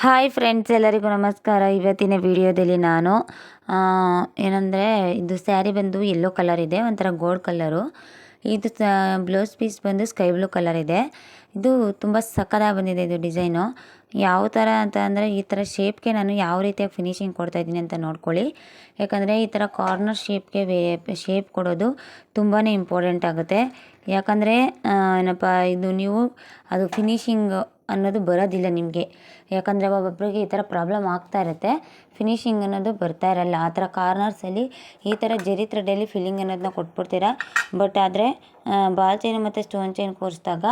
Hi friends, ಎಲ್ಲರಿಗೂ ನಮಸ್ಕಾರ. ಇವತ್ತಿನ ವಿಡಿಯೋದಲ್ಲಿ ನಾನು ಏನಂದರೆ ಇದು ಸ್ಯಾರಿ ಬಂದು ಯೆಲ್ಲೋ ಕಲರ್ ಇದೆ, ಒಂಥರ ಗೋಲ್ಡ್ ಕಲರು. ಇದು ಬ್ಲೌಸ್ ಪೀಸ್ ಬಂದು ಸ್ಕೈ ಬ್ಲೂ ಕಲರ್ ಇದೆ. ಇದು ತುಂಬ ಸಕ್ಕತ್ತಾಗಿ ಬಂದಿದೆ ಇದು ಡಿಸೈನು. ಯಾವ ಥರ ಅಂತ ಅಂದರೆ ಈ ಥರ ಶೇಪ್ಗೆ ನಾನು ಯಾವ ರೀತಿಯಾಗಿ ಫಿನಿಶಿಂಗ್ ಕೊಡ್ತಾಯಿದ್ದೀನಿ ಅಂತ ನೋಡ್ಕೊಳ್ಳಿ. ಯಾಕಂದರೆ ಈ ಥರ ಕಾರ್ನರ್ ಶೇಪ್ಗೆ ಶೇಪ್ ಕೊಡೋದು ತುಂಬಾ ಇಂಪಾರ್ಟೆಂಟ್ ಆಗುತ್ತೆ. ಯಾಕಂದರೆ ಏನಪ್ಪ ಇದು ನೀವು ಅದು ಫಿನಿಶಿಂಗ್ ಅನ್ನೋದು ಬರೋದಿಲ್ಲ ನಿಮಗೆ. ಯಾಕಂದರೆ ಒಬ್ಬೊಬ್ಬರಿಗೆ ಈ ಥರ ಪ್ರಾಬ್ಲಮ್ ಆಗ್ತಾ ಇರುತ್ತೆ, ಫಿನಿಶಿಂಗ್ ಅನ್ನೋದು ಬರ್ತಾ ಇರಲ್ಲ. ಆ ಥರ ಕಾರ್ನರ್ಸಲ್ಲಿ ಈ ಥರ ಜರಿ ಥ್ರೆಡ್ಡಲ್ಲಿ ಫಿಲ್ಲಿಂಗ್ ಅನ್ನೋದನ್ನ ಕೊಟ್ಬಿಡ್ತೀರಾ. ಬಟ್ ಆದರೆ ಬಾಲ್ ಚೈನು ಮತ್ತು ಸ್ಟೋನ್ ಚೈನ್ ಕೂರಿಸಿದಾಗ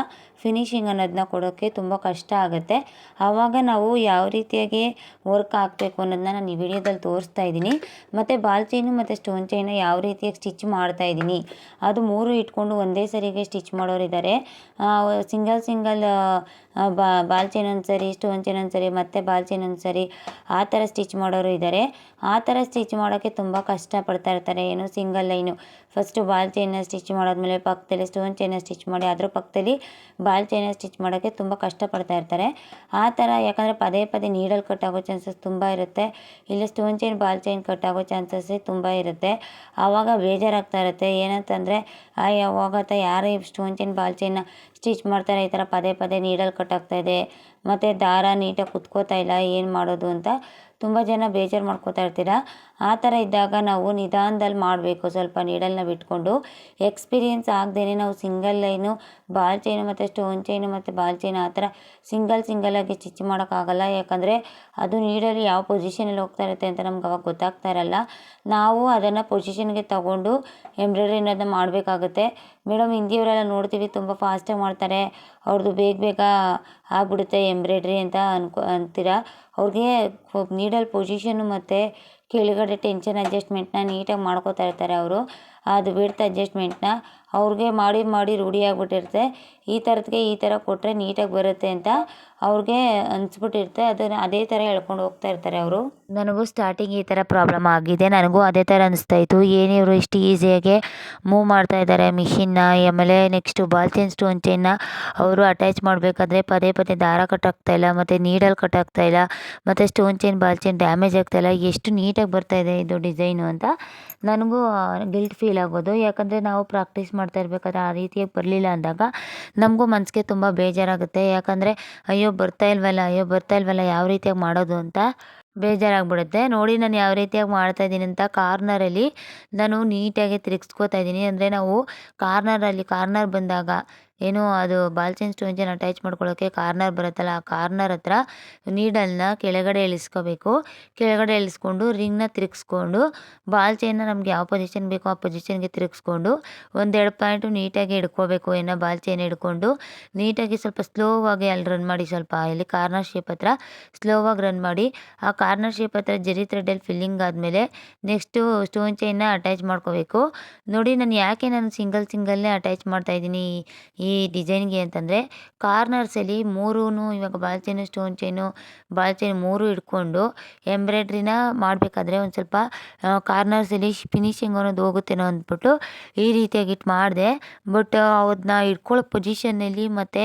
ಫಿನಿಶಿಂಗ್ ಅನ್ನೋದನ್ನ ಕೊಡೋಕ್ಕೆ ತುಂಬ ಕಷ್ಟ ಆಗುತ್ತೆ. ಆವಾಗ ನಾವು ಯಾವ ರೀತಿಯಾಗಿ ವರ್ಕ್ ಹಾಕಬೇಕು ಅನ್ನೋದನ್ನ ನಾನು ಈ ವಿಡಿಯೋದಲ್ಲಿ ತೋರಿಸ್ತಾ ಇದ್ದೀನಿ. ಮತ್ತು ಬಾಲ್ ಚೈನು ಮತ್ತು ಸ್ಟೋನ್ ಚೈನ ಯಾವ ರೀತಿಯಾಗಿ ಸ್ಟಿಚ್ ಮಾಡ್ತಾ ಇದ್ದೀನಿ, ಅದು ಮೂರು ಇಟ್ಕೊಂಡು ಒಂದೇ ಸರಿಗೆ ಸ್ಟಿಚ್ ಮಾಡೋರಿದ್ದಾರೆ. ಸಿಂಗಲ್ ಬಾಲ್ ಚೈನ್ ಒಂದು ಸರಿ, ಸ್ಟೋನ್ ಚೈನ್ ಒಂದು ಸರಿ, ಮತ್ತು ಬಾಲ್ ಚೈನ್ ಒಂದು ಸರಿ, ಆ ಥರ ಸ್ಟಿಚ್ ಮಾಡೋರು ಇದ್ದಾರೆ. ಆ ಥರ ಸ್ಟಿಚ್ ಮಾಡೋಕ್ಕೆ ತುಂಬ ಕಷ್ಟಪಡ್ತಾ ಇರ್ತಾರೆ. ಏನು ಸಿಂಗಲ್ ಲೈನು ಫಸ್ಟು ಬಾಲ್ ಚೈನ್ನ ಸ್ಟಿಚ್ ಮಾಡಾದ್ಮೇಲೆ ಪಕ್ಕದಲ್ಲಿ ಸ್ಟೋನ್ ಚೈನ್ನ ಸ್ಟಿಚ್ ಮಾಡಿ ಅದ್ರ ಪಕ್ಕದಲ್ಲಿ ಬಾಲ್ ಚೈನ್ನ ಸ್ಟಿಚ್ ಮಾಡೋಕ್ಕೆ ತುಂಬ ಕಷ್ಟಪಡ್ತಾ ಇರ್ತಾರೆ. ಆ ಥರ ಯಾಕಂದರೆ ಪದೇ ಪದೇ ನೀಡಲ್ ಕಟ್ ಆಗೋ ಚಾನ್ಸಸ್ ತುಂಬ ಇರುತ್ತೆ. ಇಲ್ಲ stone chain ball chain cut ಆಗೋ ಚಾನ್ಸಸ್ಸೇ ತುಂಬ ಇರುತ್ತೆ. ಆವಾಗ ಬೇಜಾರಾಗ್ತಾ ಇರುತ್ತೆ. ಏನಂತಂದರೆ ಯಾವಾಗತ್ತ ಯಾರು ಸ್ಟೋನ್ ಚೈನ್ ಬಾಲ್ ಚೈನ್ನ ಸ್ಟಿಚ್ ಮಾಡ್ತಾರೆ, ಈ ಥರ ಪದೇ ಪದೇ ನೀಡಲ್ ಕಟ್ ಆಗ್ತಾಯಿದೆ ಮತ್ತು ದಾರ ನೀಟಾಗಿ ಕುತ್ಕೋತಾ ಇಲ್ಲ, ಏನು ಮಾಡೋದು ಅಂತ ತುಂಬ ಜನ ಬೇಜಾರು ಮಾಡ್ಕೋತಾ ಇರ್ತೀರ. ಆ ಥರ ಇದ್ದಾಗ ನಾವು ನಿಧಾನದಲ್ಲಿ ಮಾಡಬೇಕು. ಸ್ವಲ್ಪ ನೀಡಲ್ನ ಬಿಟ್ಕೊಂಡು ಎಕ್ಸ್ಪೀರಿಯೆನ್ಸ್ ಆಗದೇ ನಾವು ಸಿಂಗಲ್ ಲೈನು ಬಾಲ್ ಚೈನು ಮತ್ತು ಸ್ಟೋನ್ ಚೈನು ಮತ್ತು ಬಾಲ್ ಚೈನ್ ಆ ಥರ ಸಿಂಗಲ್ಲಾಗಿ ಸ್ಟಿಚ್ ಮಾಡೋಕ್ಕಾಗಲ್ಲ. ಯಾಕಂದರೆ ಅದು ನೀಡಲ್ಲಿ ಯಾವ ಪೊಸಿಷನಲ್ಲಿ ಹೋಗ್ತಾ ಇರುತ್ತೆ ಅಂತ ನಮ್ಗೆ ಅವಾಗ ಗೊತ್ತಾಗ್ತಾ ಇರಲ್ಲ. ನಾವು ಅದನ್ನು ಪೊಸಿಷನ್ಗೆ ತಗೊಂಡು ಎಂಬ್ರಾಯ್ಡ್ರಿ ಅನ್ನೋದನ್ನ ಮಾಡಬೇಕಾಗುತ್ತೆ. ಮೇಡಮ್ ಹಿಂದಿಯವರೆಲ್ಲ ನೋಡ್ತೀವಿ ತುಂಬ ಫಾಸ್ಟಾಗಿ ಮಾಡ್ತಾರೆ, ಅವ್ರದ್ದು ಬೇಗ ಆಗ್ಬಿಡುತ್ತೆ ಎಂಬ್ರಾಯ್ಡ್ರಿ ಅಂತ ಅಂತೀರ. ಅವ್ರಿಗೆ ನೀಡಲ್ ಪೊಸಿಷನ್ನು ಮತ್ತು ಕೆಳಗಡೆ ಟೆನ್ಷನ್ ಅಡ್ಜಸ್ಟ್ಮೆಂಟ್ನ ನೀಟಾಗಿ ಮಾಡ್ಕೋತಾ ಇರ್ತಾರೆ ಅವರು. ಅದು ವಿಡ್ತ್ ಅಡ್ಜಸ್ಟ್ಮೆಂಟ್ನ ಅವ್ರಿಗೆ ಮಾಡಿ ರೂಢಿ ಆಗಿಬಿಟ್ಟಿರುತ್ತೆ. ಈ ಥರದ್ಗೆ ಈ ಥರ ಕೊಟ್ಟರೆ ನೀಟಾಗಿ ಬರುತ್ತೆ ಅಂತ ಅವ್ರಿಗೆ ಅನಿಸ್ಬಿಟ್ಟಿರುತ್ತೆ. ಅದನ್ನು ಅದೇ ಥರ ಹೇಳ್ಕೊಂಡು ಹೋಗ್ತಾ ಇರ್ತಾರೆ ಅವರು. ನನಗೂ ಸ್ಟಾರ್ಟಿಂಗ್ ಈ ಥರ ಪ್ರಾಬ್ಲಮ್ ಆಗಿದೆ. ನನಗೂ ಅದೇ ಥರ ಅನಿಸ್ತಾಯಿತ್ತು, ಏನಿವರು ಇಷ್ಟು ಈಸಿಯಾಗಿ ಮೂವ್ ಮಾಡ್ತಾ ಇದ್ದಾರೆ ಮಿಷಿನ್ನ. ಆಮೇಲೆ ನೆಕ್ಸ್ಟು ಬಾಲ್ ಚೈನ್ ಸ್ಟೋನ್ ಚೈನ್ನ ಅವರು ಅಟ್ಯಾಚ್ ಮಾಡಬೇಕಾದ್ರೆ ಪದೇ ಪದೇ ದಾರ ಕಟ್ ಆಗ್ತಾಯಿಲ್ಲ, ಮತ್ತು ನೀಡಲ್ ಕಟ್ ಆಗ್ತಾಯಿಲ್ಲ, ಮತ್ತು stone chain ball chain damage ಆಗ್ತಾಯಿಲ್ಲ. ಎಷ್ಟು ನೀಟಾಗಿ ಬರ್ತಾಯಿದೆ ಇದು ಡಿಸೈನು ಅಂತ ನನಗೂ ಗಿಲ್ಟ್ ಫೀಲ್ ಆಗೋದು. ಯಾಕಂದರೆ ನಾವು ಪ್ರಾಕ್ಟೀಸ್ ಮಾಡ್ತಾ ಇರಬೇಕಾದ್ರೆ ಆ ರೀತಿಯಾಗಿ ಬರಲಿಲ್ಲ ಅಂದಾಗ ನಮಗೂ ಮನಸ್ಸಿಗೆ ತುಂಬ ಬೇಜಾರಾಗುತ್ತೆ. ಯಾಕಂದರೆ ಅಯ್ಯೋ ಬರ್ತಾ ಇಲ್ವಲ್ಲ ಯಾವ ರೀತಿಯಾಗಿ ಮಾಡೋದು ಅಂತ ಬೇಜಾರಾಗ್ಬಿಡುತ್ತೆ. ನೋಡಿ ನಾನು ಯಾವ ರೀತಿಯಾಗಿ ಮಾಡ್ತಾಯಿದ್ದೀನಿ ಅಂತ. ಕಾರ್ನರಲ್ಲಿ ನಾನು ನೀಟಾಗಿ ತಿರುಗಿಸ್ಕೋತಾ ಇದ್ದೀನಿ. ಅಂದರೆ ನಾವು ಕಾರ್ನರ್ ಬಂದಾಗ ಏನು ಅದು ball chain stone chain attach ಮಾಡ್ಕೊಳ್ಳೋಕ್ಕೆ ಕಾರ್ನರ್ ಬರುತ್ತಲ್ಲ, ಆ ಕಾರ್ನರ್ ಹತ್ರ ನೀಡಲ್ನ ಕೆಳಗಡೆ ಇಳಿಸ್ಕೋಬೇಕು. ಕೆಳಗಡೆ ಇಳಿಸ್ಕೊಂಡು ರಿಂಗ್ನ ತಿರುಗಿಸ್ಕೊಂಡು ಬಾಲ್ ಚೈನ್ನ ನಮ್ಗೆ ಯಾವ ಪೊಸಿಷನ್ ಬೇಕೋ ಆ ಪೊಸಿಷನ್ಗೆ ತಿರುಗಿಸ್ಕೊಂಡು ಒಂದೆರಡು ಪಾಯಿಂಟು ನೀಟಾಗಿ ಹಿಡ್ಕೋಬೇಕು. ಬಾಲ್ ಚೈನ್ ಹಿಡ್ಕೊಂಡು ನೀಟಾಗಿ ಸ್ವಲ್ಪ ಸ್ಲೋವಾಗಿ ಅಲ್ಲಿ ರನ್ ಮಾಡಿ, ಸ್ವಲ್ಪ ಇಲ್ಲಿ ಕಾರ್ನರ್ ಶೇಪ್ ಹತ್ರ ಸ್ಲೋವಾಗಿ ರನ್ ಮಾಡಿ. ಆ ಕಾರ್ನರ್ ಶೇಪ್ ಹತ್ರ ಜರಿ ಥ್ರೆಡ್ಡಲ್ಲಿ ಫಿಲ್ಲಿಂಗ್ ಆದಮೇಲೆ ನೆಕ್ಸ್ಟು ಸ್ಟೋನ್ ಚೈನ್ನ ಅಟ್ಯಾಚ್ ಮಾಡ್ಕೋಬೇಕು. ನೋಡಿ ನಾನು ಸಿಂಗಲ್ನೇ ಅಟ್ಯಾಚ್ ಮಾಡ್ತಾಯಿದ್ದೀನಿ ಈ ಡಿಸೈನ್ಗೆ ಅಂತಂದರೆ, ಕಾರ್ನರ್ಸಲ್ಲಿ ಮೂರೂ ಇವಾಗ ball chain stone chain ball chain ಮೂರು ಹಿಡ್ಕೊಂಡು ಎಂಬ್ರಾಯ್ಡ್ರಿನ ಮಾಡಬೇಕಾದ್ರೆ ಒಂದು ಸ್ವಲ್ಪ ಕಾರ್ನರ್ಸಲ್ಲಿ ಫಿನಿಶಿಂಗ್ ಅನ್ನೋದು ಹೋಗುತ್ತೇನೋ ಅಂದ್ಬಿಟ್ಟು ಈ ರೀತಿಯಾಗಿ ಮಾಡಿದೆ. ಬಟ್ ಅದನ್ನ ಇಟ್ಕೊಳ್ಳೋ ಪೊಸಿಷನ್ನಲ್ಲಿ ಮತ್ತು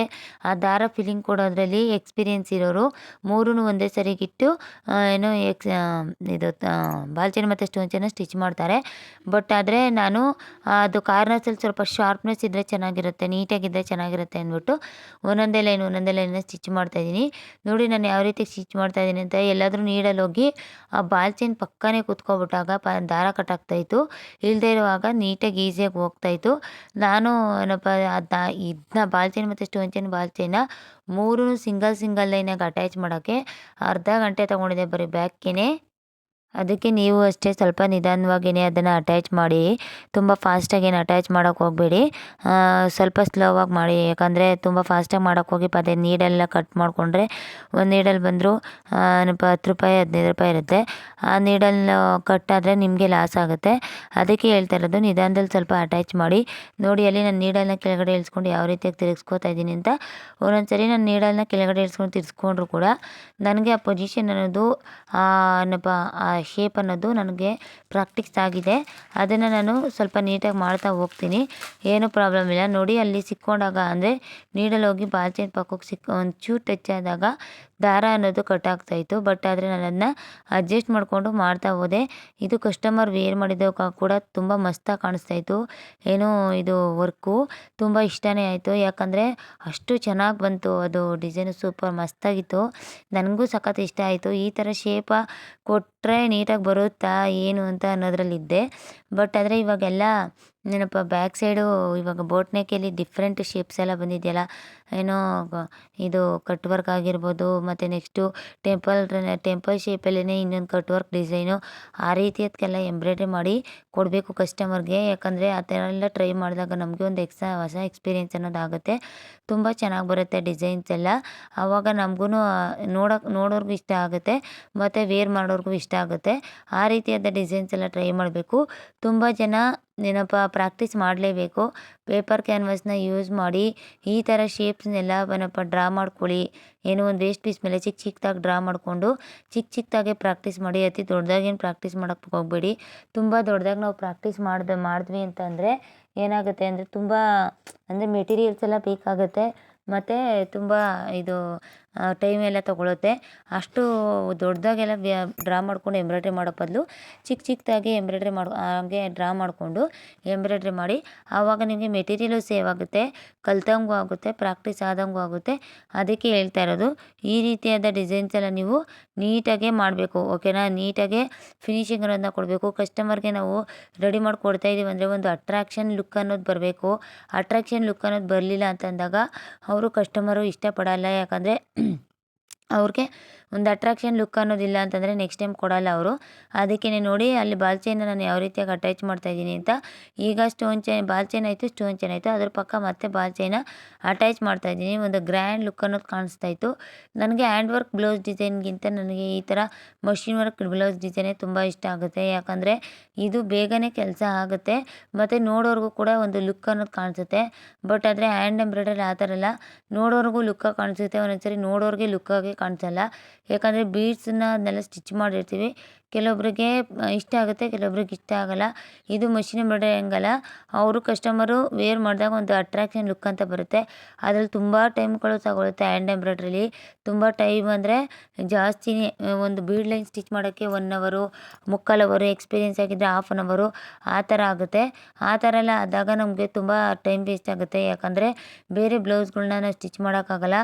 ಆ ದಾರ ಫಿಲ್ಲಿಂಗ್ ಕೊಡೋದ್ರಲ್ಲಿ ಎಕ್ಸ್ಪೀರಿಯೆನ್ಸ್ ಇರೋರು ಮೂರೂ ಒಂದೇ ಸರಿಗಿಟ್ಟು ಇದು ಬಾಲ್ ಚೈನ್ ಮತ್ತು ಸ್ಟೋನ್ ಚೈನ ಸ್ಟಿಚ್ ಮಾಡ್ತಾರೆ. ಬಟ್ ಆದರೆ ನಾನು ಅದು ಕಾರ್ನರ್ಸಲ್ಲಿ ಸ್ವಲ್ಪ ಶಾರ್ಪ್ನೆಸ್ ಇದ್ದರೆ ಚೆನ್ನಾಗಿರುತ್ತೆ, ನೀಟಾಗಿದ್ದರೆ ಚೆನ್ನಾಗಿರುತ್ತೆ ಅಂದ್ಬಿಟ್ಟು ಒಂದೊಂದೇ ಲೈನ್ನ ಸ್ಟಿಚ್ ಮಾಡ್ತಾಯಿದ್ದೀನಿ. ನೋಡಿ ನಾನು ಯಾವ ರೀತಿ ಸ್ಟಿಚ್ ಮಾಡ್ತಾಯಿದ್ದೀನಿ ಅಂತ. ಎಲ್ಲಾದರೂ ನೀಡಲ್ಲಿ ಹೋಗಿ ಆ ಬಾಲ್ ಚೈನ್ ಪಕ್ಕನೇ ಕೂತ್ಕೊಬಿಟ್ಟಾಗ ದಾರ ಕಟ್ ಆಗ್ತಾಯಿತ್ತು, ಇಲ್ಲದೇ ಇರುವಾಗ ನೀಟಾಗಿ ಈಸಿಯಾಗಿ ಹೋಗ್ತಾಯಿತ್ತು. ನಾನು ಇದನ್ನ ಬಾಲ್ ಚೈನ್ ಮತ್ತು ಸ್ಟೋನ್ ಚೈನ್ ಬಾಲ್ ಚೈನ್ನ ಮೂರೂ ಸಿಂಗಲ್ ಲೈನಾಗಿ ಅಟ್ಯಾಚ್ ಮಾಡೋಕ್ಕೆ ಅರ್ಧ ಗಂಟೆ ತೊಗೊಂಡಿದ್ದೆ ಬರೀ ಬ್ಯಾಕ್ಗೆ. ಅದಕ್ಕೆ ನೀವು ಅಷ್ಟೇ ಸ್ವಲ್ಪ ನಿಧಾನವಾಗಿಯೇ ಅದನ್ನು ಅಟ್ಯಾಚ್ ಮಾಡಿ, ತುಂಬ ಫಾಸ್ಟಾಗೇನು ಅಟ್ಯಾಚ್ ಮಾಡೋಕ್ಕೆ ಹೋಗಬೇಡಿ, ಸ್ವಲ್ಪ ಸ್ಲೋವಾಗಿ ಮಾಡಿ. ಯಾಕಂದರೆ ತುಂಬ ಫಾಸ್ಟಾಗಿ ಮಾಡೋಕ್ಕೆ ಹೋಗಿ ಪದೇ ನೀಡೆಲ್ಲ ಕಟ್ ಮಾಡಿಕೊಂಡ್ರೆ ಒಂದು ನೀಡಲ್ ಬಂದರೂ 10 ರೂಪಾಯಿ 15 ರೂಪಾಯಿ ಇರುತ್ತೆ. ಆ ನೀಡಲ್ನ ಕಟ್ ಆದರೆ ನಿಮಗೆ ಲಾಸ್ ಆಗುತ್ತೆ. ಅದಕ್ಕೆ ಹೇಳ್ತಾ ಇರೋದು ನಿಧಾನದಲ್ಲಿ ಸ್ವಲ್ಪ ಅಟ್ಯಾಚ್ ಮಾಡಿ. ನೋಡಿ ಅಲ್ಲಿ ನಾನು ನೀಡಲ್ನ ಕೆಳಗಡೆ ಇಳಿಸ್ಕೊಂಡು ಯಾವ ರೀತಿಯಾಗಿ ತಿರುಗಿಸ್ಕೋತಾ ಇದ್ದೀನಿ ಅಂತ. ಒಂದೊಂದು ಸರಿ ನಾನು ನೀಡಲ್ನ ಕೆಳಗಡೆ ಇಳಿಸ್ಕೊಂಡು ತಿರ್ಸ್ಕೊಂಡ್ರು ಕೂಡ ನನಗೆ ಆ ಪೊಸಿಷನ್ ಅನ್ನೋದು ಶೇಪ್ ಅನ್ನೋದು ನನಗೆ ಪ್ರಾಕ್ಟೀಸ್ ಆಗಿದೆ. ಅದನ್ನು ನಾನು ಸ್ವಲ್ಪ ನೀಟಾಗಿ ಮಾಡ್ತಾ ಹೋಗ್ತೀನಿ, ಏನೂ ಪ್ರಾಬ್ಲಮ್ ಇಲ್ಲ. ನೋಡಿ ಅಲ್ಲಿ ಸಿಕ್ಕೊಂಡಾಗ ಅಂದರೆ ನೀಡಲ್ಲಿ ಹೋಗಿ ಬಾಲ್ ಚೈನ್ ಪಕ್ಕಕ್ಕೆ ಒಂಚೂರು ಟಚ್ ಆದಾಗ ದಾರ ಅನ್ನೋದು ಕಟ್ ಆಗ್ತಾಯಿತ್ತು. ಬಟ್ ಆದರೆ ನಾನು ಅದನ್ನ ಅಡ್ಜಸ್ಟ್ ಮಾಡಿಕೊಂಡು ಮಾಡ್ತಾ ಹೋದೆ. ಇದು ಕಸ್ಟಮರ್ ವೇರ್ ಮಾಡಿದಾಗ ಕೂಡ ತುಂಬ ಮಸ್ತಾಗಿ ಕಾಣಿಸ್ತಾಯಿತ್ತು. ಏನೋ ಇದು ವರ್ಕು ತುಂಬ ಇಷ್ಟನೇ ಆಯಿತು, ಯಾಕಂದರೆ ಅಷ್ಟು ಚೆನ್ನಾಗಿ ಬಂತು. ಅದು ಡಿಸೈನು ಸೂಪರ್ ಮಸ್ತಾಗಿತ್ತು, ನನಗೂ ಸಖತ್ ಇಷ್ಟ ಆಯಿತು. ಈ ಥರ ಶೇಪ ಕೊಟ್ಟರೆ ನೀಟಾಗಿ ಬರುತ್ತಾ ಏನು ಅಂತ ಅನ್ನೋದ್ರಲ್ಲಿದ್ದೆ. ಬಟ್ ಆದರೆ ಇವಾಗೆಲ್ಲ ಏನಪ್ಪ ಬ್ಯಾಕ್ ಸೈಡು ಇವಾಗ ಬೋಟ್ ನೆಕ್ಕಲ್ಲಿ ಡಿಫ್ರೆಂಟ್ ಶೇಪ್ಸ್ ಎಲ್ಲ ಬಂದಿದೆಯಲ್ಲ, ಏನೋ ಇದು ಕಟ್ ವರ್ಕ್ ಆಗಿರ್ಬೋದು, ಮತ್ತು ನೆಕ್ಸ್ಟು ಟೆಂಪಲ್ ಶೇಪಲ್ಲೇ ಇನ್ನೊಂದು ಕಟ್ ವರ್ಕ್ ಡಿಸೈನು, ಆ ರೀತಿಯದಕ್ಕೆಲ್ಲ ಎಂಬ್ರಾಯ್ಡ್ರಿ ಮಾಡಿ ಕೊಡಬೇಕು ಕಸ್ಟಮರ್ಗೆ. ಯಾಕಂದರೆ ಆ ಥರ ಎಲ್ಲ ಟ್ರೈ ಮಾಡಿದಾಗ ನಮಗೆ ಒಂದು ಹೊಸ ಎಕ್ಸ್ಪೀರಿಯೆನ್ಸ್ ಅನ್ನೋದಾಗುತ್ತೆ. ತುಂಬ ಚೆನ್ನಾಗಿ ಬರುತ್ತೆ ಡಿಸೈನ್ಸ್ ಎಲ್ಲ. ಆವಾಗ ನಮಗೂ ನೋಡೋರ್ಗೂ ಇಷ್ಟ ಆಗುತ್ತೆ, ಮತ್ತು ವೇರ್ ಮಾಡೋರ್ಗೂ ಇಷ್ಟ ಆಗುತ್ತೆ. ಆ ರೀತಿಯಾದ ಡಿಸೈನ್ಸ್ ಎಲ್ಲ ಟ್ರೈ ಮಾಡಬೇಕು. ತುಂಬ ಜನ ಏನಪ್ಪ ಪ್ರಾಕ್ಟೀಸ್ ಮಾಡಲೇಬೇಕು. ಪೇಪರ್ ಕ್ಯಾನ್ವಾಸ್ನ ಯೂಸ್ ಮಾಡಿ ಈ ಥರ ಶೇಪ್ಸ್ನೆಲ್ಲ ಏನಪ್ಪ ಡ್ರಾ ಮಾಡ್ಕೊಳ್ಳಿ. ಏನೋ ಒಂದು ವೇಸ್ಟ್ ಪೀಸ್ ಮೇಲೆ ಚಿಕ್ಕದಾಗಿ ಡ್ರಾ ಮಾಡಿಕೊಂಡು ಚಿಕ್ಕದಾಗೆ ಪ್ರಾಕ್ಟೀಸ್ ಮಾಡಿ. ಅತಿ ದೊಡ್ಡದಾಗೇನು ಪ್ರಾಕ್ಟೀಸ್ ಮಾಡೋಕ್ಕೆ ಹೋಗಬೇಡಿ. ತುಂಬ ದೊಡ್ಡದಾಗಿ ನಾವು ಪ್ರಾಕ್ಟೀಸ್ ಮಾಡಿದ್ವಿ ಅಂತಂದರೆ ಏನಾಗುತ್ತೆ ಅಂದರೆ ತುಂಬ ಅಂದರೆ ಮೆಟೀರಿಯಲ್ಸ್ ಎಲ್ಲ ಬೇಕಾಗುತ್ತೆ, ಮತ್ತು ತುಂಬ ಇದು ಟೈಮ್ ಎಲ್ಲ ತೊಗೊಳುತ್ತೆ. ಅಷ್ಟು ದೊಡ್ಡದಾಗೆಲ್ಲ ಡ್ರಾ ಮಾಡ್ಕೊಂಡು ಎಂಬ್ರಾಯ್ಡ್ರಿ ಮಾಡೋ ಬದಲು ಚಿಕ್ಕದಾಗಿ ಎಂಬ್ರಾಯ್ಡ್ರಿ ಹಾಗೆ ಡ್ರಾ ಮಾಡಿಕೊಂಡು ಎಂಬ್ರಾಯ್ಡ್ರಿ ಮಾಡಿ. ಆವಾಗ ನಿಮಗೆ ಮೆಟೀರಿಯಲು ಸೇವ್ ಆಗುತ್ತೆ, ಕಲ್ತಂಗೂ ಆಗುತ್ತೆ, ಪ್ರಾಕ್ಟೀಸ್ ಆದಂಗೂ ಆಗುತ್ತೆ. ಅದಕ್ಕೆ ಹೇಳ್ತಾ ಇರೋದು, ಈ ರೀತಿಯಾದ ಡಿಸೈನ್ಸ್ ಎಲ್ಲ ನೀವು ನೀಟಾಗೆ ಮಾಡಬೇಕು, ಓಕೆನಾ. ನೀಟಾಗೆ ಫಿನಿಶಿಂಗ್ ಅನ್ನೋದನ್ನ ಕೊಡಬೇಕು. ಕಸ್ಟಮರ್ಗೆ ನಾವು ರೆಡಿ ಮಾಡಿ ಕೊಡ್ತಾ ಇದ್ದೀವಿ ಅಂದರೆ ಒಂದು ಅಟ್ರಾಕ್ಷನ್ ಲುಕ್ ಅನ್ನೋದು ಬರಬೇಕು. ಅಟ್ರಾಕ್ಷನ್ ಲುಕ್ ಅನ್ನೋದು ಬರಲಿಲ್ಲ ಅಂತಂದಾಗ ಅವರು ಕಸ್ಟಮರು ಇಷ್ಟಪಡಲ್ಲ. ಯಾಕಂದರೆ ಅವ್ರಿಗೆ ಒಂದು ಅಟ್ರಾಕ್ಷನ್ ಲುಕ್ ಅನ್ನೋದಿಲ್ಲ ಅಂತಂದರೆ ನೆಕ್ಸ್ಟ್ ಟೈಮ್ ಕೊಡಲ್ಲ ಅವರು. ಅದಕ್ಕೆ ನೋಡಿ ಅಲ್ಲಿ ಬಾಲ್ ಚೈನ್ನ ನಾನು ಯಾವ ರೀತಿಯಾಗಿ ಅಟ್ಯಾಚ್ ಮಾಡ್ತಾಯಿದ್ದೀನಿ ಅಂತ. ಈಗ ಬಾಲ್ ಚೈನ್ ಆಯಿತು, ಸ್ಟೋನ್ ಚೈನ್ ಆಯಿತು, ಅದ್ರ ಪಕ್ಕ ಮತ್ತೆ ಬಾಲ್ ಚೈನ ಅಟ್ಯಾಚ್ ಮಾಡ್ತಾಯಿದ್ದೀನಿ. ಒಂದು ಗ್ರ್ಯಾಂಡ್ ಲುಕ್ ಅನ್ನೋದು ಕಾಣಿಸ್ತಾಯಿತ್ತು. ನನಗೆ ಹ್ಯಾಂಡ್ ವರ್ಕ್ ಬ್ಲೌಸ್ ಡಿಸೈನ್ಗಿಂತ ನನಗೆ ಈ ಥರ ಮಷಿನ್ ವರ್ಕ್ ಬ್ಲೌಸ್ ಡಿಸೈನೇ ತುಂಬ ಇಷ್ಟ ಆಗುತ್ತೆ. ಯಾಕಂದರೆ ಇದು ಬೇಗನೆ ಕೆಲಸ ಆಗುತ್ತೆ, ಮತ್ತು ನೋಡೋರ್ಗೂ ಕೂಡ ಒಂದು ಲುಕ್ ಅನ್ನೋದು ಕಾಣಿಸುತ್ತೆ. ಬಟ್ ಆದರೆ ಹ್ಯಾಂಡ್ ಎಂಬ್ರಾಯ್ಡ್ರಿ ಆ ಥರ ಎಲ್ಲ ನೋಡೋರ್ಗೂ ಲುಕ್ಕಾಗಿ ಕಾಣಿಸುತ್ತೆ, ಒಂದೊಂದ್ಸರಿ ನೋಡೋರಿಗೆ ಲುಕ್ಕಾಗಿ ಕಾಣಿಸಲ್ಲ. ಯಾಕಂದರೆ ಬೀಡ್ಸನ್ನ ಅದನ್ನೆಲ್ಲ ಸ್ಟಿಚ್ ಮಾಡಿರ್ತೀವಿ, ಕೆಲವೊಬ್ಬರಿಗೆ ಇಷ್ಟ ಆಗುತ್ತೆ, ಕೆಲವೊಬ್ರಿಗೆ ಇಷ್ಟ ಆಗಲ್ಲ. ಇದು ಮಷಿನ್ ಎಂಬ್ರಾಯ್ಡ್ರಿ ಹಂಗಲ್ಲ, ಅವರು ಕಸ್ಟಮರು ವೇರ್ ಮಾಡಿದಾಗ ಒಂದು ಅಟ್ರಾಕ್ಷನ್ ಲುಕ್ ಅಂತ ಬರುತ್ತೆ. ಅದ್ರಲ್ಲಿ ತುಂಬ ಟೈಮ್ಗಳು ತಗೊಳುತ್ತೆ. ಹ್ಯಾಂಡ್ ಎಂಬ್ರಾಯ್ಡ್ರಿಲಿ ತುಂಬ ಟೈಮ್ ಅಂದರೆ ಜಾಸ್ತಿನೇ. ಒಂದು ಬೀಡ್ ಲೈನ್ ಸ್ಟಿಚ್ ಮಾಡೋಕ್ಕೆ 1 ಅವರು, 3/4 ಅವರು, ಎಕ್ಸ್ಪೀರಿಯೆನ್ಸ್ ಆಗಿದ್ದರೆ 1/2 ಅವರು, ಆ ಥರ ಆಗುತ್ತೆ. ಆ ಥರ ಎಲ್ಲ ಆದಾಗ ನಮಗೆ ತುಂಬ ಟೈಮ್ ವೇಸ್ಟ್ ಆಗುತ್ತೆ. ಯಾಕಂದರೆ ಬೇರೆ ಬ್ಲೌಸ್ಗಳ್ನ ನಾವು ಸ್ಟಿಚ್ ಮಾಡೋಕ್ಕಾಗಲ್ಲ.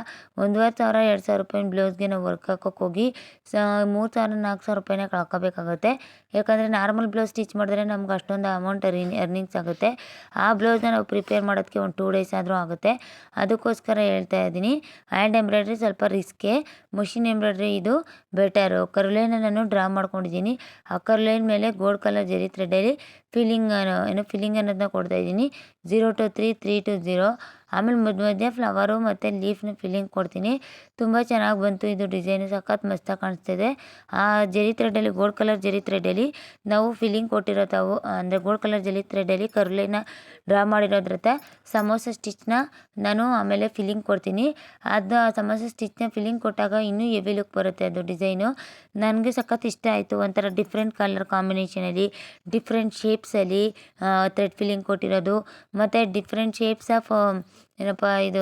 1,500 2,000 ರೂಪಾಯಿನ ಬ್ಲೌಸ್ಗೆ ನಾವು ವರ್ಕ್ ಹಾಕೋಕ್ಕೆ ಹೋಗಿ 3,000 4,000 ರೂಪಾಯಿನ ಕಳ್ಕೊಬೇಕಾಗುತ್ತೆ. ಯಾಕಂದರೆ ನಾರ್ಮಲ್ ಬ್ಲೌಸ್ ಸ್ಟಿಚ್ ಮಾಡಿದ್ರೆ ನಮ್ಗೆ ಅಷ್ಟೊಂದು ಅಮೌಂಟ್ ಅರ್ನಿಂಗ್ಸ್ ಆಗುತ್ತೆ. ಆ ಬ್ಲೌಸ್ನ ನಾವು ಪ್ರಿಪೇರ್ ಮಾಡೋದಕ್ಕೆ ಒಂದು 2 ಡೇಸ್ ಆದರೂ ಆಗುತ್ತೆ. ಅದಕ್ಕೋಸ್ಕರ ಹೇಳ್ತಾ ಇದ್ದೀನಿ, ಹ್ಯಾಂಡ್ ಎಂಬ್ರಾಯ್ಡ್ರಿ ಸ್ವಲ್ಪ ರಿಸ್ಕೆ, ಮಷಿನ್ ಎಂಬ್ರಾಯ್ಡ್ರಿ ಇದು ಬೆಟರು. ಕರ್ವ್ ನಾನು ಡ್ರಾ ಮಾಡ್ಕೊಂಡಿದ್ದೀನಿ. ಆ ಕರ್ವ್ ಲೈನ್ ಮೇಲೆ ಗೋಲ್ಡ್ ಕಲರ್ ಜರಿ ಥ್ರೆಡ್ಡಲ್ಲಿ ಫಿಲ್ಲಿಂಗ್ ಅನ್ನೋದನ್ನ ಕೊಡ್ತಾಯಿದ್ದೀನಿ. 0 to 3, 3 to 0. ಆಮೇಲೆ ಮಧ್ಯೆ ಫ್ಲವರು ಮತ್ತು ಲೀಫ್ನ ಫಿಲ್ಲಿಂಗ್ ಕೊಡ್ತೀನಿ. ತುಂಬ ಚೆನ್ನಾಗಿ ಬಂತು ಇದು ಡಿಸೈನು, ಸಖತ್ ಮಸ್ತಾಗಿ ಕಾಣಿಸ್ತಿದೆ. ಆ ಜರಿ ಥ್ರೆಡ್ಡಲ್ಲಿ ಗೋಲ್ಡ್ ಕಲರ್ ಜರಿ ಥ್ರೆಡ್ಡಲ್ಲಿ ನಾವು ಫಿಲ್ಲಿಂಗ್ ಕೊಟ್ಟಿರೋತಾವು, ಅಂದರೆ ಗೋಲ್ಡ್ ಕಲರ್ ಜರಿ ಥ್ರೆಡ್ಡಲ್ಲಿ ಕರ್ವ್ ಲೈನ್ನ ಡ್ರಾ ಮಾಡಿರೋದ್ರತ್ತ ಸಮೋಸ ಸ್ಟಿಚ್ನ ನಾನು ಆಮೇಲೆ ಫಿಲ್ಲಿಂಗ್ ಕೊಡ್ತೀನಿ. ಅದು ಸಮೋಸ ಸ್ಟಿಚ್ನ ಫಿಲ್ಲಿಂಗ್ ಕೊಟ್ಟಾಗ ಇನ್ನೂ ಹೆವಿ ಲುಕ್ ಬರುತ್ತೆ ಅದು ಡಿಸೈನು. ನನಗೆ ಸಖತ್ ಇಷ್ಟ ಆಯಿತು. ಒಂಥರ ಡಿಫ್ರೆಂಟ್ ಕಲರ್ ಕಾಂಬಿನೇಷನಲ್ಲಿ, ಡಿಫ್ರೆಂಟ್ ಶೇಪ್ಸಲ್ಲಿ ಥ್ರೆಡ್ ಫಿಲ್ಲಿಂಗ್ ಕೊಟ್ಟಿರೋದು, ಮತ್ತು ಡಿಫ್ರೆಂಟ್ ಶೇಪ್ಸ್ ಆಫ್ ಏನಪ್ಪ ಇದು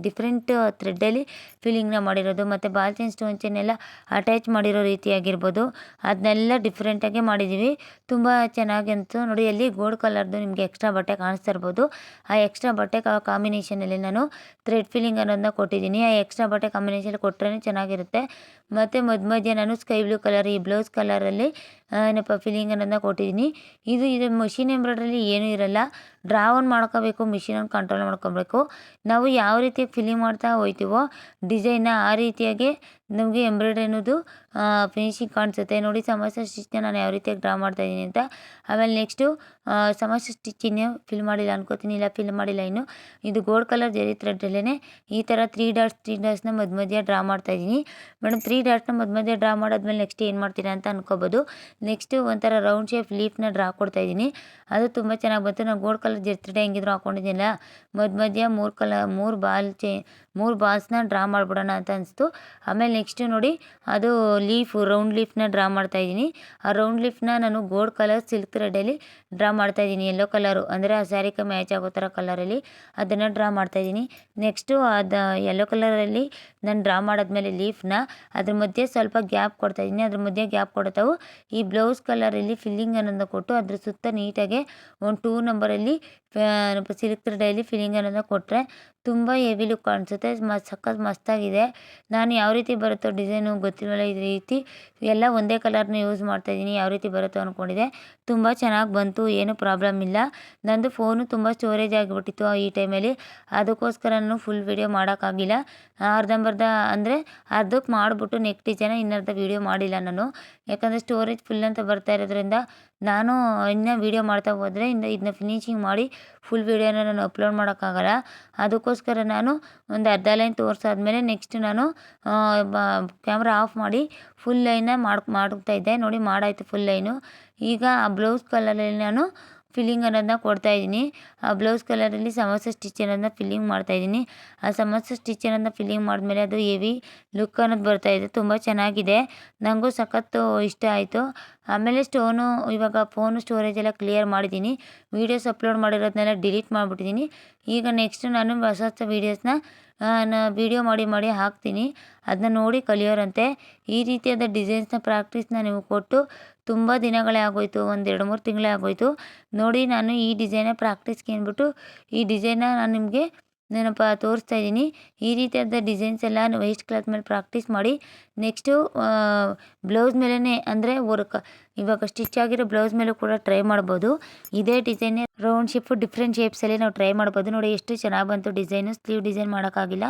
ಡಿಫ್ರೆಂಟ್ ಥ್ರೆಡ್ಡಲ್ಲಿ ಫಿಲ್ಲಿಂಗ್ನ ಮಾಡಿರೋದು, ಮತ್ತು ಬಾಲ್ ಚೈನ್ ಸ್ಟೋನ್ ಚೈನ್ ಎಲ್ಲ ಅಟ್ಯಾಚ್ ಮಾಡಿರೋ ರೀತಿಯಾಗಿರ್ಬೋದು, ಅದನ್ನೆಲ್ಲ ಡಿಫ್ರೆಂಟಾಗೆ ಮಾಡಿದ್ದೀವಿ. ತುಂಬ ಚೆನ್ನಾಗಿ ಅಂತು. ನೋಡಿ ಅಲ್ಲಿ ಗೋಲ್ಡ್ ಕಲರ್ದು ನಿಮಗೆ ಎಕ್ಸ್ಟ್ರಾ ಬಟ್ಟೆ ಕಾಣಿಸ್ತಾ ಇರ್ಬೋದು. ಆ ಎಕ್ಸ್ಟ್ರಾ ಬಟ್ಟೆ ಕಾಂಬಿನೇಷನಲ್ಲಿ ನಾನು ಥ್ರೆಡ್ ಫಿಲ್ಲಿಂಗ್ ಅನ್ನೋದನ್ನ ಕೊಟ್ಟಿದ್ದೀನಿ. ಆ ಎಕ್ಸ್ಟ್ರಾ ಬಟ್ಟೆ ಕಾಂಬಿನೇಷನ್ ಕೊಟ್ಟರೆ ಚೆನ್ನಾಗಿರುತ್ತೆ. ಮತ್ತು ಮಧ್ಯೆ ನಾನು ಸ್ಕೈ ಬ್ಲೂ ಕಲರ್ ಈ ಬ್ಲೌಸ್ ಕಲರಲ್ಲಿ ಏನಪ್ಪ ಫಿಲ್ಲಿಂಗ್ ಅನ್ನೋದನ್ನ ಕೊಟ್ಟಿದ್ದೀನಿ. ಇದು ಮಷಿನ್ ಎಂಬ್ರಾಯ್ಡ್ರಿಲಿ ಏನೂ ಇರಲ್ಲ, ಡ್ರಾ ಆನ್ ಮಾಡ್ಕೋಬೇಕು, ಮಿಷಿನನ್ನು ಕಂಟ್ರೋಲ್ ಮಾಡ್ಕೊಬೇಕು. ನಾವು ಯಾವ ರೀತಿಯಾಗಿ ಫಿಲ್ಲಿಂಗ್ ಮಾಡ್ತಾ ಹೋಗ್ತೀವೋ ಡಿಸೈನ್ನ, ಆ ರೀತಿಯಾಗಿ ನಮಗೆ ಎಂಬ್ರಾಯ್ಡ್ರಿ ಅನ್ನೋದು ಫಿನಿಶಿಂಗ್ ಕಾಣಿಸುತ್ತೆ. ನೋಡಿ ಸಮೋಸ ಸ್ಟಿಚ್ನ ನಾನು ಯಾವ ರೀತಿಯಾಗಿ ಡ್ರಾ ಮಾಡ್ತಾಯಿದ್ದೀನಿ ಅಂತ. ಆಮೇಲೆ ನೆಕ್ಸ್ಟು ಸಮೋಸ ಸ್ಟಿಚ್ ಇನ್ನೂ ಫಿಲ್ ಮಾಡಿಲ್ಲ ಅನ್ಕೋತೀನಿ, ಇಲ್ಲ ಫಿಲ್ ಮಾಡಿಲ್ಲ ಇನ್ನು. ಇದು ಗೋಲ್ಡ್ ಕಲರ್ ಜರಿ ಥ್ರೆಡ್ಡಲ್ಲೇ ಈ ಥರ 3 ಡಾಟ್ಸ್ನ ಮಧ್ಯೆ ಡ್ರಾ ಮಾಡ್ತಾಯಿದ್ದೀನಿ. ಮೇಡಮ್ 3 ಡಾಟ್ಸ್ನ ಮಧ್ಯೆ ಡ್ರಾ ಮಾಡಾದ್ಮೇಲೆ ನೆಕ್ಸ್ಟ್ ಏನು ಮಾಡ್ತೀರಾ ಅಂತ ಅನ್ಕೋಬೋದು. ನೆಕ್ಸ್ಟು ಒಂಥರ ರೌಂಡ್ ಶೇಪ್ ಲೀಫ್ನ ಡ್ರಾ ಕೊಡ್ತಾಯಿದ್ದೀನಿ. ಅದು ತುಂಬ ಚೆನ್ನಾಗಿ ಬಂತು. ನಾನು ಗೋಲ್ಡ್ ಕಲರ್ ಜರಿ ಥ್ರೆಡ್ ಹೆಂಗಿದ್ರು ಹಾಕ್ಕೊಂಡಿದ್ದೀನಲ್ಲ, ಮಧ್ಯ 3 3 ಬಾಲ್ಸ್ನ ಡ್ರಾ ಮಾಡಿಬಿಡೋಣ ಅಂತ ಅನಿಸ್ತು. ಆಮೇಲೆ ನೆಕ್ಸ್ಟು ನೋಡಿ ಅದು ರೌಂಡ್ ಲೀಫ್ನ ಡ್ರಾ ಮಾಡ್ತಾಯಿದ್ದೀನಿ. ಆ ರೌಂಡ್ ಲೀಫ್ನ ನಾನು ಗೋಲ್ಡ್ ಕಲರ್ ಸಿಲ್ಕ್ ಥ್ರೆಡಲ್ಲಿ ಡ್ರಾ ಮಾಡ್ತಾಯಿದ್ದೀನಿ. ಯೆಲ್ಲೋ ಕಲರು ಅಂದರೆ ಆ ಸ್ಯಾರಿಗೆ ಮ್ಯಾಚ್ ಆಗೋ ಥರ ಕಲರಲ್ಲಿ ಅದನ್ನು ಡ್ರಾ ಮಾಡ್ತಾಯಿದ್ದೀನಿ. ನೆಕ್ಸ್ಟು ಅದು ಯೆಲ್ಲೋ ಕಲರಲ್ಲಿ ನಾನು ಡ್ರಾ ಮಾಡಾದ್ಮೇಲೆ ಲೀಫ್ನ ಅದ್ರ ಮಧ್ಯೆ ಸ್ವಲ್ಪ ಗ್ಯಾಪ್ ಕೊಡ್ತಾಯಿದ್ದೀನಿ. ಅದ್ರ ಮಧ್ಯೆ ಗ್ಯಾಪ್ ಕೊಡ್ತಾವು ಈ ಬ್ಲೌಸ್ ಕಲರಲ್ಲಿ ಫಿಲ್ಲಿಂಗ್ ಅನ್ನೋದನ್ನ ಕೊಟ್ಟು ಅದ್ರ ಸುತ್ತ ನೀಟಾಗಿ ಒಂದು 2 ನಂಬರಲ್ಲಿ ಸಿಲ್ಕ್ ಥ್ರೆಡಲ್ಲಿ ಫಿಲ್ಲಿಂಗ್ ಅನ್ನೋದನ್ನ ಕೊಟ್ಟರೆ ತುಂಬ ಹೆವಿ ಲುಕ್ ಕಾಣಿಸುತ್ತೆ. ಸಖತ್ ಮಸ್ತಾಗಿದೆ. ನಾನು ಯಾವ ರೀತಿ ಬರುತ್ತೋ ಡಿಸೈನು ಗೊತ್ತಿಲ್ವಲ್ಲ, ಈ ರೀತಿ ಎಲ್ಲ ಒಂದೇ ಕಲರ್ನ ಯೂಸ್ ಮಾಡ್ತಾಯಿದ್ದೀನಿ. ಯಾವ ರೀತಿ ಬರುತ್ತೋ ಅಂದ್ಕೊಂಡಿದ್ದೆ, ತುಂಬ ಚೆನ್ನಾಗಿ ಬಂತು, ಏನು ಪ್ರಾಬ್ಲಮ್ ಇಲ್ಲ. ನಂದು ಫೋನು ತುಂಬ ಸ್ಟೋರೇಜ್ ಆಗಿಬಿಟ್ಟಿತ್ತು ಈ ಟೈಮಲ್ಲಿ, ಅದಕ್ಕೋಸ್ಕರ ನಾನು ಫುಲ್ ವೀಡಿಯೋ ಮಾಡೋಕ್ಕಾಗಿಲ್ಲ. ಅರ್ಧಂಬರ್ಧ ಅಂದರೆ ಅರ್ಧಕ್ಕೆ ಮಾಡಿಬಿಟ್ಟು ನೆಕ್ ಡಿಸೈನ ಇನ್ನರ್ಧ ವೀಡಿಯೋ ಮಾಡಿಲ್ಲ ನಾನು, ಯಾಕಂದರೆ ಸ್ಟೋರೇಜ್ ಫುಲ್ ಅಂತ ಬರ್ತಾ ಇರೋದ್ರಿಂದ ನಾನು ಇನ್ನೂ ವೀಡಿಯೋ ಮಾಡ್ತಾ ಹೋದರೆ ಇದನ್ನ ಫಿನಿಶಿಂಗ್ ಮಾಡಿ ಫುಲ್ ವೀಡಿಯೋನ ನಾನು ಅಪ್ಲೋಡ್ ಮಾಡೋಕ್ಕಾಗಲ್ಲ. ಅದಕ್ಕೋಸ್ಕರ ನಾನು ಒಂದು ಅರ್ಧ ಲೈನ್ ತೋರಿಸಾದ್ಮೇಲೆ ನೆಕ್ಸ್ಟ್ ನಾನು ಕ್ಯಾಮ್ರಾ ಆಫ್ ಮಾಡಿ ಫುಲ್ ಲೈನ್ನ ಮಾಡ್ತಾಯಿದ್ದೆ. ನೋಡಿ ಮಾಡಾಯಿತು ಫುಲ್ ಲೈನು. ಈಗ ಆ ಬ್ಲೌಸ್ ಕಲರಲ್ಲಿ ನಾನು ಫಿಲ್ಲಿಂಗ್ ಅನ್ನೋದನ್ನ ಕೊಡ್ತಾಯಿದ್ದೀನಿ. ಆ ಬ್ಲೌಸ್ ಕಲರಲ್ಲಿ ಸಮೋಸ ಸ್ಟಿಚ್ ಅನ್ನೋದನ್ನ ಫಿಲ್ಲಿಂಗ್ ಮಾಡ್ತಾಯಿದ್ದೀನಿ. ಆ ಸಮೋಸ ಸ್ಟಿಚ್ ಅನ್ನೋದನ್ನ ಫಿಲ್ಲಿಂಗ್ ಮಾಡಿದ್ಮೇಲೆ ಅದು ಹೆವಿ ಲುಕ್ ಅನ್ನೋದು ಬರ್ತಾಯಿದೆ. ತುಂಬ ಚೆನ್ನಾಗಿದೆ, ನನಗೂ ಸಖತ್ತು ಇಷ್ಟ ಆಯಿತು. ಆಮೇಲೆ ಇವಾಗ ಫೋನು ಸ್ಟೋರೇಜ್ ಎಲ್ಲ ಕ್ಲಿಯರ್ ಮಾಡಿದ್ದೀನಿ. ವೀಡಿಯೋಸ್ ಅಪ್ಲೋಡ್ ಮಾಡಿರೋದನ್ನೆಲ್ಲ ಡಿಲೀಟ್ ಮಾಡಿಬಿಟ್ಟಿದ್ದೀನಿ. ಈಗ ನೆಕ್ಸ್ಟ್ ನಾನು ಹೊಸ ವೀಡಿಯೋಸ್ನ ವೀಡಿಯೋ ಮಾಡಿ ಹಾಕ್ತೀನಿ, ಅದನ್ನ ನೋಡಿ ಕಲಿಯೋರಂತೆ. ಈ ರೀತಿಯಾದ ಡಿಸೈನ್ಸ್ನ ಪ್ರಾಕ್ಟೀಸ್ನ ನೀವು ಕೊಟ್ಟು ತುಂಬ ದಿನಗಳೇ ಆಗೋಯಿತು, ಒಂದು 2-3 ತಿಂಗಳೇ ಆಗೋಯಿತು. ನೋಡಿ ನಾನು ಈ ಡಿಸೈನ ಪ್ರಾಕ್ಟೀಸ್ಗೆ ಅಂದ್ಬಿಟ್ಟು ಈ ಡಿಸೈನ್ನ ನಾನು ನಿಮಗೆ ತೋರಿಸ್ತಾ ಇದ್ದೀನಿ. ಈ ರೀತಿಯಾದ ಡಿಸೈನ್ಸ್ ಎಲ್ಲ ವೇಸ್ಟ್ ಕ್ಲಾತ್ ಮೇಲೆ ಪ್ರಾಕ್ಟೀಸ್ ಮಾಡಿ ನೆಕ್ಸ್ಟು ಬ್ಲೌಸ್ ಮೇಲೇ ಅಂದರೆ ಇವಾಗ ಸ್ಟಿಚ್ ಆಗಿರೋ ಬ್ಲೌಸ್ ಮೇಲೂ ಕೂಡ ಟ್ರೈ ಮಾಡ್ಬೋದು. ಇದೇ ಡಿಸೈನೇ ರೌಂಡ್ ಶೇಪ್ ಡಿಫ್ರೆಂಟ್ ಶೇಪ್ಸಲ್ಲಿ ನಾವು ಟ್ರೈ ಮಾಡ್ಬೋದು. ನೋಡಿ ಎಷ್ಟು ಚೆನ್ನಾಗಿ ಬಂತು ಡಿಸೈನು. ಸ್ಲೀವ್ ಡಿಸೈನ್ ಮಾಡೋಕ್ಕಾಗಿಲ್ಲ,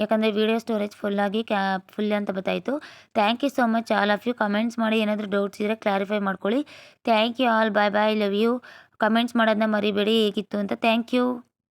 ಯಾಕಂದರೆ ವೀಡಿಯೋ ಸ್ಟೋರೇಜ್ ಫುಲ್ ಅಂತ ಗೊತ್ತಾಯಿತು. Thank you so much all of you. Comments ಮಾಡಿ, ಏನಾದರೂ ಡೌಟ್ಸ್ ಇದ್ದರೆ ಕ್ಲಾರಿಫೈ ಮಾಡ್ಕೊಳ್ಳಿ. Thank you all, bye bye, love you. Comments ಮಾಡೋದನ್ನ ಮರಿಬೇಡಿ ಹೇಗಿತ್ತು ಅಂತ. Thank you.